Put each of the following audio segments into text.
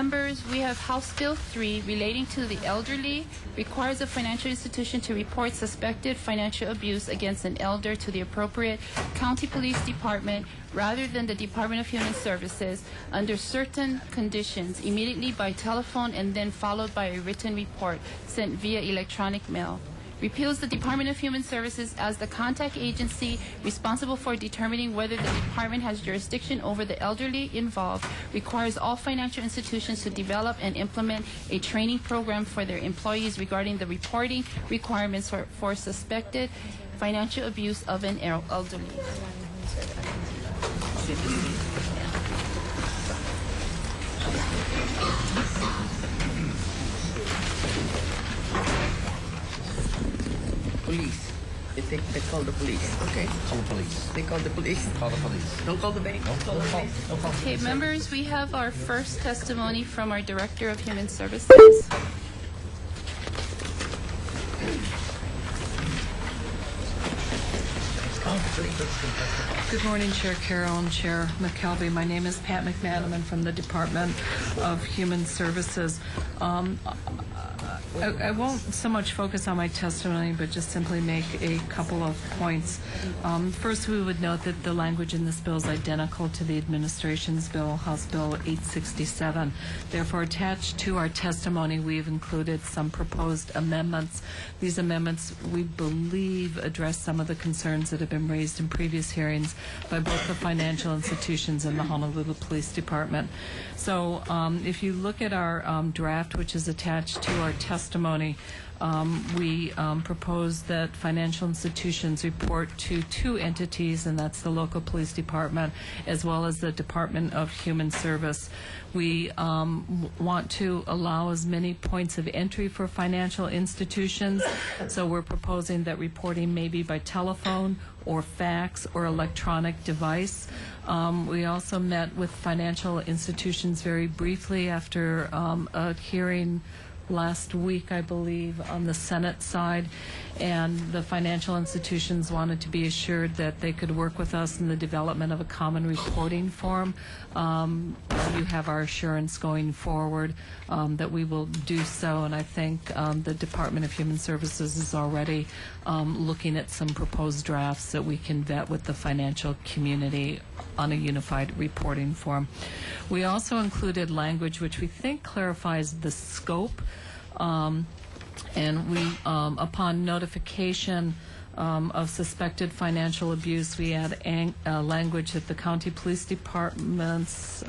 Members, we have House Bill 3 relating to the elderly, requires a financial institution to report suspected financial abuse against an elder to the appropriate county police department rather than the Department of Human Services under certain conditions immediately by telephone and then followed by a written report sent via electronic mail. Repeals the Department of Human Services as the contact agency responsible for determining whether the department has jurisdiction over the elderly involved, requires all financial institutions to develop and implement a training program for their employees regarding the reporting requirements for suspected financial abuse of an elderly. Police. They call the police. Okay. Call the police. They call the police. Call the police. Don't call the bank. No, Call the police. no call. Okay, members, we have our first testimony from our Director of Human Services. Good morning, Chair Carroll and Chair McKelvey. My name is Pat McManaman from the Department of Human Services. I won't so much focus on my testimony, but just simply make a couple of points. First, we would note that the language in this bill is identical to the administration's bill, House Bill 867. Therefore, attached to our testimony, we've included some proposed amendments. These amendments, we believe, address some of the concerns that have been raised in previous hearings by both the financial institutions and the Honolulu Police Department. So if you look at our draft, which is attached to our testimony, we propose that financial institutions report to two entities, and that's the local police department as well as the Department of Human Service. We want to allow as many points of entry for financial institutions, so we're proposing that reporting may be by telephone or fax or electronic device. We also met with financial institutions very briefly after a hearing last week, I believe, on the Senate side, and the financial institutions wanted to be assured that they could work with us in the development of a common reporting form. You have our assurance going forward that we will do so, and I think the Department of Human Services is already looking at some proposed drafts that we can vet with the financial community on a unified reporting form. We also included language which we think clarifies the scope, and we, upon notification of suspected financial abuse, we add language that the county police departments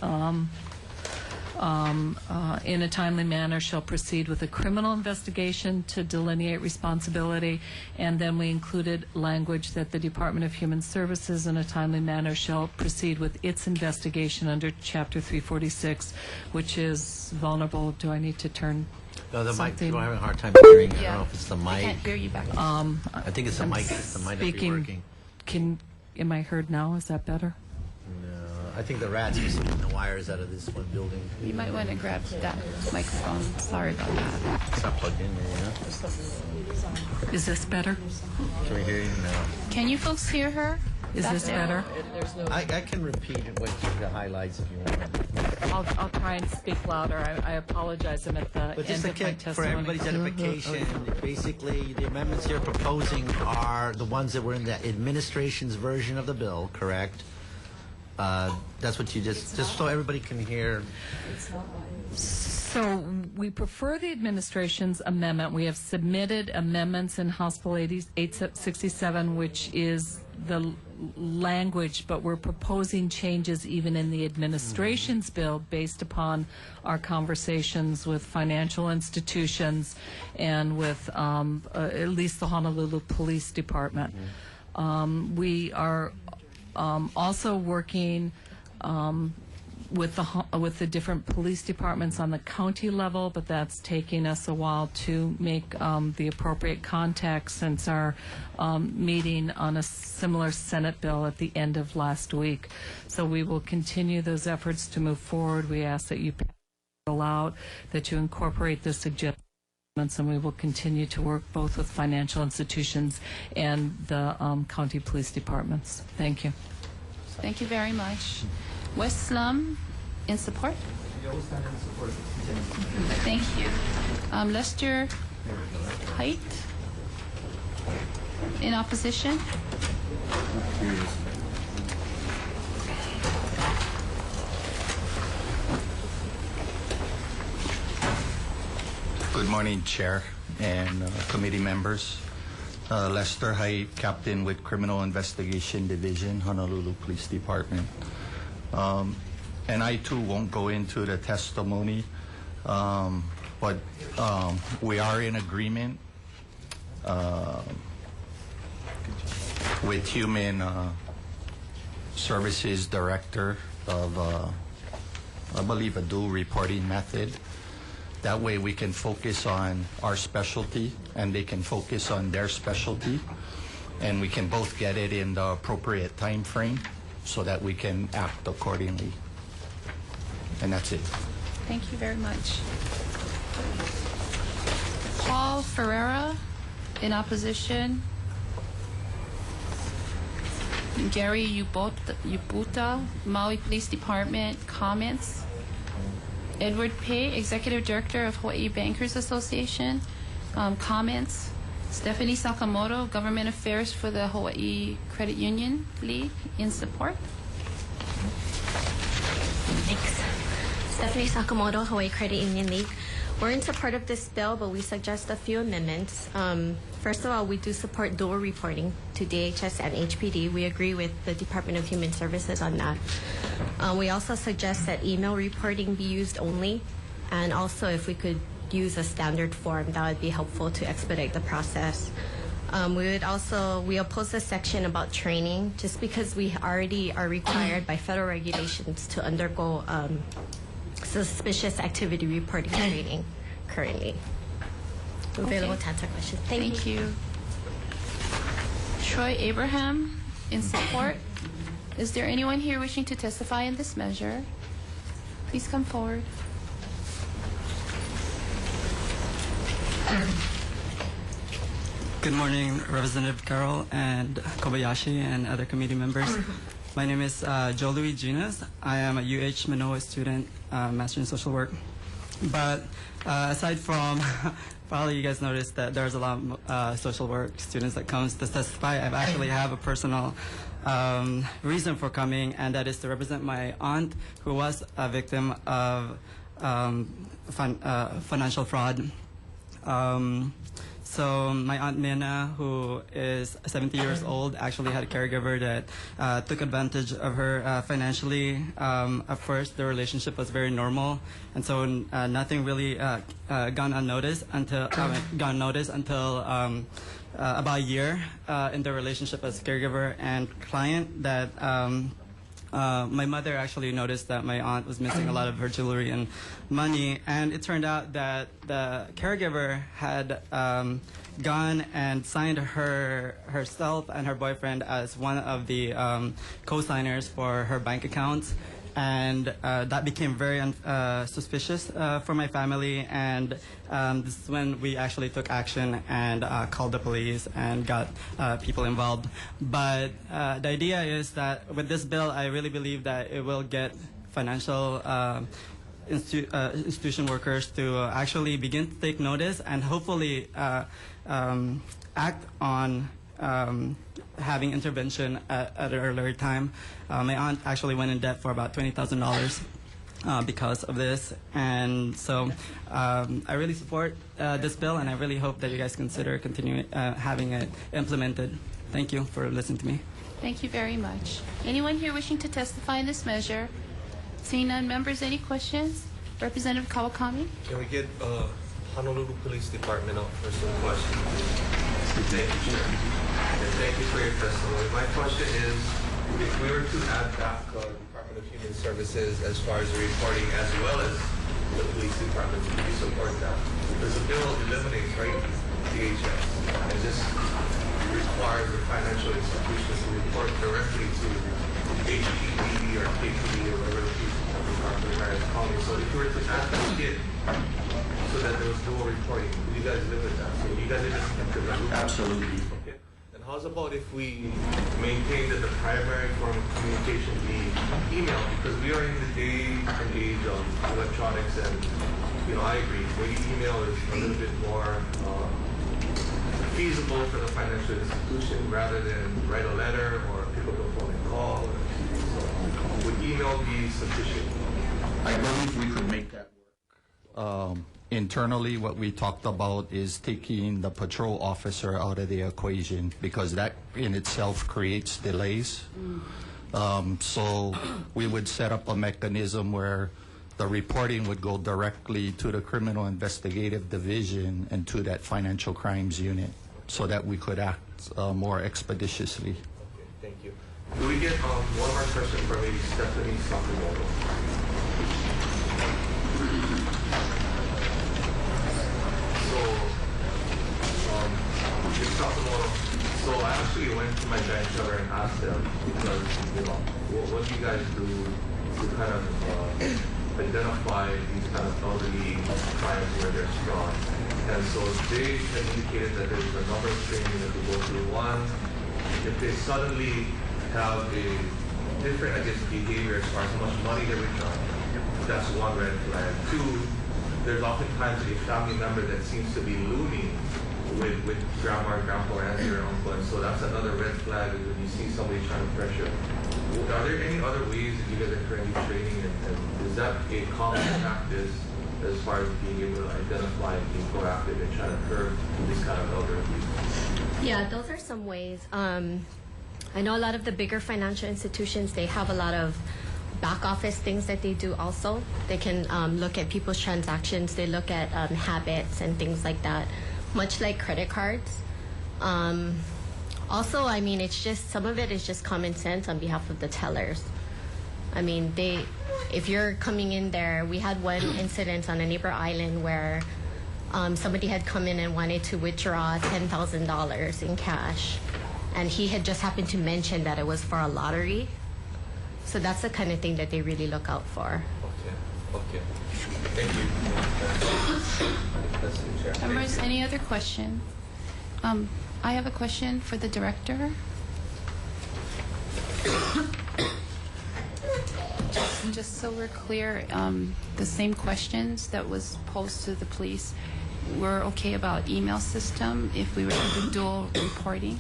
in a timely manner shall proceed with a criminal investigation to delineate responsibility, and then we included language that the Department of Human Services in a timely manner shall proceed with its investigation under Chapter 346, which is vulnerable. Do I need to turn No, the mic. something? People are having a hard time hearing. I don't know if it's the mic. I can't hear you back. I think it's the I'm mic. It's the mic that be working. Am I heard now? Is that better? No, I think the rats are sucking the wires out of this one building. You might want to grab that microphone. Sorry about that. It's not plugged in there, you know? Is this better? Can we hear you? No. Can you folks hear her? Is this better? I can repeat what the highlights if you want. I'll try and speak louder. I apologize. I'm at the But just end of my testimony. for everybody's edification, basically the amendments you're proposing are the ones that were in the administration's version of the bill, correct? That's what you just so everybody can hear. So we prefer the administration's amendment. We have submitted amendments in House Bill 867, which is the language, but we're proposing changes even in the administration's bill based upon our conversations with financial institutions and with at least the Honolulu Police Department. We are also working with the different police departments on the county level, but that's taking us a while to make the appropriate contacts since our meeting on a similar Senate bill at the end of last week. So we will continue those efforts to move forward. We ask that you allow out, that you incorporate the suggestions, and we will continue to work both with financial institutions and the county police departments. Thank you. Thank you very much. West Slum, in support. Thank you. Lester Height, in opposition. Good morning, Chair and committee members. Lester Height, Captain with Criminal Investigation Division, Honolulu Police Department. And I too won't go into the testimony, but we are in agreement with Human Services Director of, I believe, a dual reporting method. That way we can focus on our specialty and they can focus on their specialty, and we can both get it in the appropriate time frame so that we can act accordingly. And that's it. Thank you very much. Paul Ferreira, in opposition. Gary Yubuta, Maui Police Department, comments. Edward Pei, Executive Director of Hawaii Bankers Association, comments. Stephanie Sakamoto, Government Affairs for the Hawaii Credit Union League, in support. Thanks. Stephanie Sakamoto, Hawaii Credit Union League. We're in support of this bill, but we suggest a few amendments. First of all, we do support dual reporting to DHS and HPD. We agree with the Department of Human Services on that. We also suggest that email reporting be used only, and also if we could use a standard form, that would be helpful to expedite the process. We oppose the section about training, just because we already are required by federal regulations to undergo suspicious activity reporting training currently. Available to answer questions. Thank you. Troy Abraham, in support. Is there anyone here wishing to testify in this measure? Please come forward. Good morning, Representative Carroll and Kobayashi and other committee members. My name is Joe Louis Ginas. I am a UH Manoa student, Master in Social Work. But aside from, probably you guys noticed that there's a lot of social work students that comes to testify. I actually have a personal reason for coming, and that is to represent my aunt, who was a victim of financial fraud. So my Aunt Minna, who is 70 years old, actually had a caregiver that took advantage of her financially. At first, the relationship was very normal, and so nothing really gone unnoticed until about a year in the relationship as caregiver and client. That my mother actually noticed that my aunt was missing a lot of her jewelry and money, and it turned out that the caregiver had gone and signed herself and her boyfriend as one of the co-signers for her bank accounts. And that became very suspicious for my family, and this is when we actually took action and called the police and got people involved. But the idea is that with this bill, I really believe that it will get financial institution workers to actually begin to take notice and hopefully act on having intervention at an earlier time. My aunt actually went in debt for about $20,000 because of this, and so I really support this bill, and I really hope that you guys consider continuing having it implemented. Thank you for listening to me. Thank you very much. Anyone here wishing to testify in this measure? Seeing none, members, any questions? Representative Kawakami? Can we get Honolulu Police Department up for some questions? Thank you, Chair. And thank you for your testimony. My question is, if we were to add back Department of Human Services as far as the reporting as well as the police department, do you support that? Because the bill eliminates, right, DHS, and this requires the financial institutions to report directly to HPD or KPD or whatever the police department is calling. So if you were to add that in so that there was dual reporting, would you guys live with that? So you guys are just Absolutely. okay. Then how's about if we maintain that the primary form of communication be email? Because we are in the day and age of electronics, and I agree. Maybe email is a little bit more feasible for the financial institution rather than write a letter or pick up the phone and call. So, would email be sufficient? I believe we could make that work. Internally, what we talked about is taking the patrol officer out of the equation because that in itself creates delays. So we would set up a mechanism where the reporting would go directly to the criminal investigative division and to that financial crimes unit so that we could act more expeditiously. Okay, thank you. Do we get one more question from maybe Stephanie Sakamoto? So I actually went to my bank teller and asked them because what do you guys do to kind of identify these kind of elderly clients where they're strong? And so they had indicated that there's a number of training that we go through. One, if they suddenly have a different, behavior as far as how much money they return, that's one red flag. Two, there's oftentimes a family member that seems to be looming with grandma or grandpa or auntie or uncle, and so that's another red flag when you see somebody trying to pressure. Are there any other ways that you guys are currently training, and is that a common practice as far as being able to identify and being proactive and trying to curb this kind of elder abuse? Yeah, those are some ways. I know a lot of the bigger financial institutions, they have a lot of back office things that they do also. They can look at people's transactions. They look at habits and things like that, much like credit cards. Also, it's just, some of it is just common sense on behalf of the tellers. If you're coming in there, we had one incident on a neighbor island where somebody had come in and wanted to withdraw $10,000 in cash. And he had just happened to mention that it was for a lottery. So that's the kind of thing that they really look out for. Okay. Thank you. Members, any other question? I have a question for the director. Just so we're clear, the same questions that was posed to the police, we're okay about email system if we were to do dual reporting?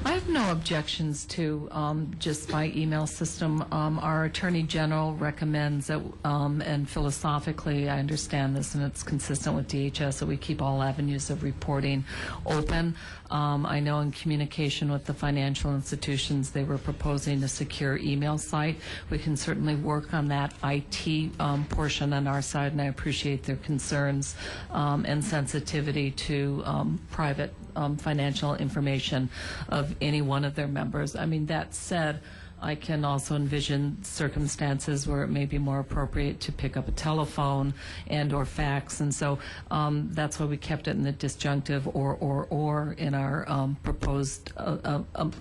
I have no objections to just by email system. Our Attorney General recommends that, and philosophically I understand this and it's consistent with DHS, that we keep all avenues of reporting open. I know in communication with the financial institutions they were proposing a secure email site. We can certainly work on that IT portion on our side, and I appreciate their concerns and sensitivity to private financial information of any one of their members. That said, I can also envision circumstances where it may be more appropriate to pick up a telephone and or fax, and so that's why we kept it in the disjunctive or in our proposed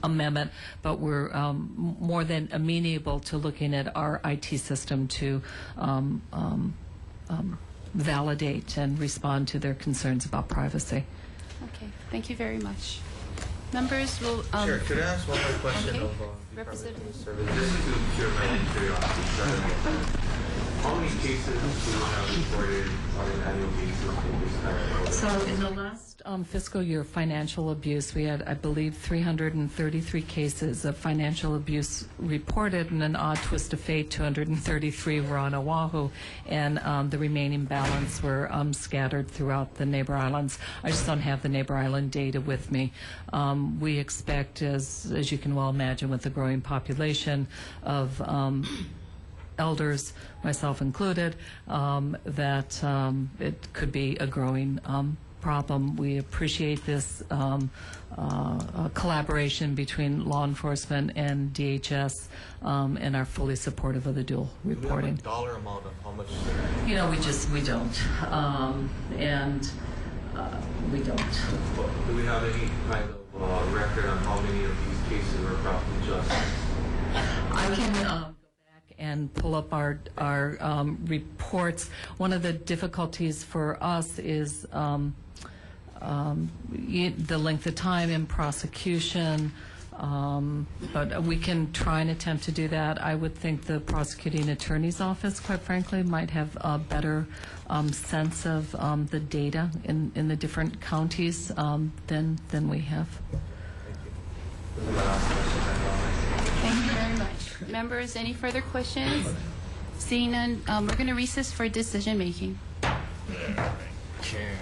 amendment, but we're more than amenable to looking at our IT system to validate and respond to their concerns about privacy. Okay, thank you very much. Members will... Sure, could I ask one more question okay. of Representative. Service? This is to cure my curiosity. How many cases do you have reported on an annual basis in this kind of... So in the last fiscal year financial abuse, we had, I believe, 333 cases of financial abuse reported, and an odd twist of fate, 233 were on Oahu, and the remaining balance were scattered throughout the neighbor islands. I just don't have the neighbor island data with me. We expect, as you can well imagine, with the growing population of elders, myself included, that it could be a growing problem. We appreciate this collaboration between law enforcement and DHS, and are fully supportive of the dual reporting. Do we have a dollar amount of how much? We don't, and we don't. Do we have any kind of record on how many of these cases were brought to justice? I can go back and pull up our reports. One of the difficulties for us is the length of time in prosecution. But we can try and attempt to do that. I would think the prosecuting attorney's office, quite frankly, might have a better sense of the data in the different counties than we have. Thank you very much. Members, any further questions? Seeing none, we're going to recess for decision making. Chair.